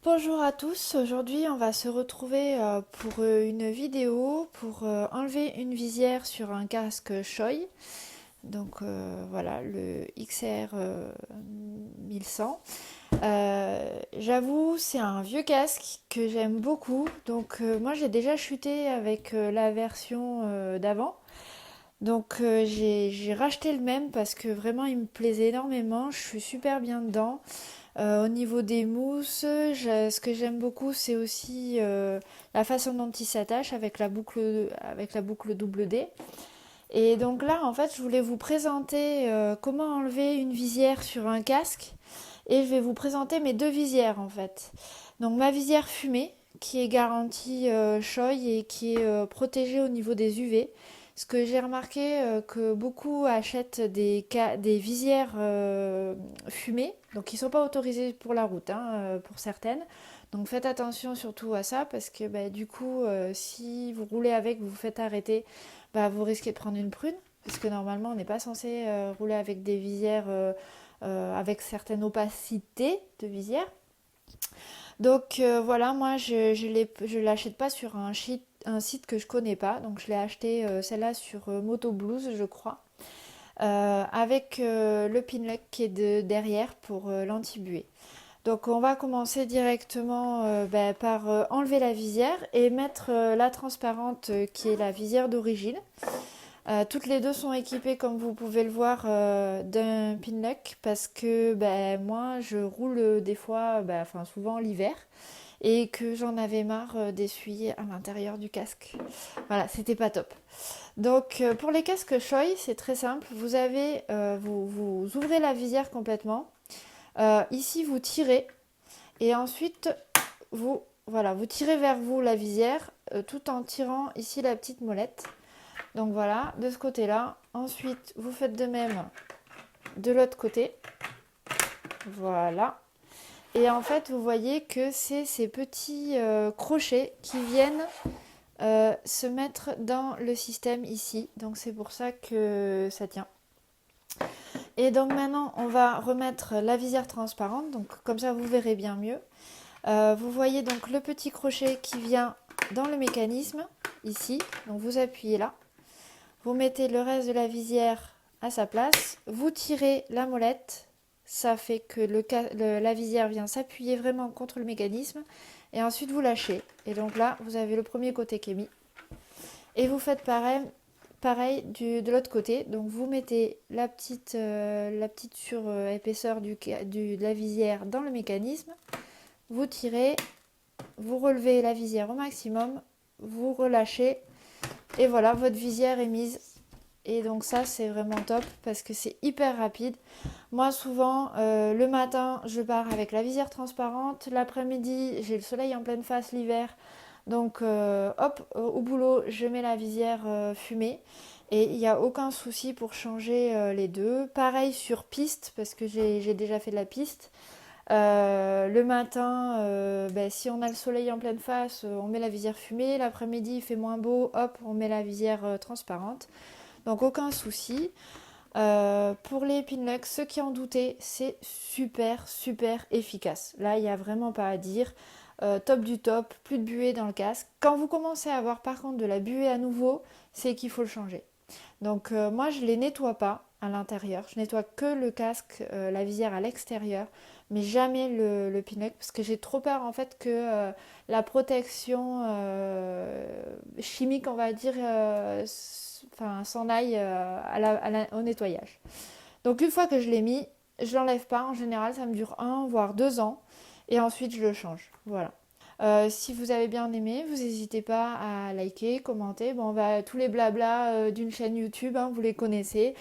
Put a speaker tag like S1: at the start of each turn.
S1: Bonjour à tous, aujourd'hui on va se retrouver pour une vidéo pour enlever une visière sur un casque Shoei. Donc voilà, le XR 1100. J'avoue, c'est un vieux casque que j'aime beaucoup. Donc moi j'ai déjà chuté avec la version d'avant. Donc j'ai racheté le même parce que vraiment il me plaisait énormément. Je suis super bien dedans. Au niveau des mousses, ce que j'aime beaucoup, c'est aussi la façon dont il s'attache avec la boucle double D. Et donc là, en fait, je voulais vous présenter comment enlever une visière sur un casque. Et je vais vous présenter mes deux visières, en fait. Donc ma visière fumée, qui est garantie Shoei et qui est protégée au niveau des UV. Ce que j'ai remarqué, que beaucoup achètent des visières fumées, donc qui ne sont pas autorisées pour la route, hein, pour certaines. Donc faites attention surtout à ça, parce que bah, du coup, si vous roulez avec, vous vous faites arrêter, bah, vous risquez de prendre une prune, parce que normalement, on n'est pas censé rouler avec des visières avec certaines opacités de visière. Donc voilà, moi je l'achète pas sur un site que je connais pas, donc je l'ai acheté celle-là sur Moto Blues, je crois, avec le Pinlock qui est derrière pour l'anti-buée. Donc on va commencer directement par enlever la visière et mettre la transparente qui est la visière d'origine. Toutes les deux sont équipées, comme vous pouvez le voir, d'un Pinlock parce que moi je roule des fois, enfin souvent l'hiver, et que j'en avais marre d'essuyer à l'intérieur du casque. Voilà, c'était pas top. Donc pour les casques Shoei, c'est très simple. Vous ouvrez la visière complètement. Ici, vous tirez et ensuite vous tirez vers vous la visière tout en tirant ici la petite molette. Donc voilà, de ce côté-là. Ensuite, vous faites de même de l'autre côté. Voilà. Et en fait, vous voyez que c'est ces petits crochets qui viennent se mettre dans le système ici. Donc c'est pour ça que ça tient. Et donc maintenant, on va remettre la visière transparente. Donc comme ça, vous verrez bien mieux. Vous voyez donc le petit crochet qui vient dans le mécanisme ici. Donc vous appuyez là. Vous mettez le reste de la visière à sa place. Vous tirez la molette. Ça fait que la visière vient s'appuyer vraiment contre le mécanisme. Et ensuite, vous lâchez. Et donc là, vous avez le premier côté qui est mis. Et vous faites pareil de l'autre côté. Donc vous mettez la petite surépaisseur de la visière dans le mécanisme. Vous tirez, vous relevez la visière au maximum, vous relâchez. Et voilà, votre visière est mise. Et donc ça, c'est vraiment top parce que c'est hyper rapide. Moi, souvent, le matin, je pars avec la visière transparente. L'après-midi, j'ai le soleil en pleine face l'hiver. Donc, hop, au boulot, je mets la visière fumée. Et il n'y a aucun souci pour changer les deux. Pareil sur piste, parce que j'ai déjà fait de la piste. Le matin, si on a le soleil en pleine face, on met la visière fumée. L'après-midi, il fait moins beau, hop, on met la visière transparente. Donc aucun souci. Pour les Pinlux, ceux qui en doutaient, c'est super super efficace. Là, il n'y a vraiment pas à dire. Top du top, plus de buée dans le casque. Quand vous commencez à avoir par contre de la buée à nouveau, c'est qu'il faut le changer. Donc moi, je ne les nettoie pas à l'intérieur. Je nettoie que le casque, la visière à l'extérieur, mais jamais le Pinlock parce que j'ai trop peur en fait que la protection chimique, on va dire, s'en aille au nettoyage. Donc une fois que je l'ai mis, je l'enlève pas. En général, ça me dure 1 voire 2 ans et ensuite je le change. Voilà. Si vous avez bien aimé, vous n'hésitez pas à liker, commenter. Bon, tous les blabla d'une chaîne YouTube, hein, vous les connaissez.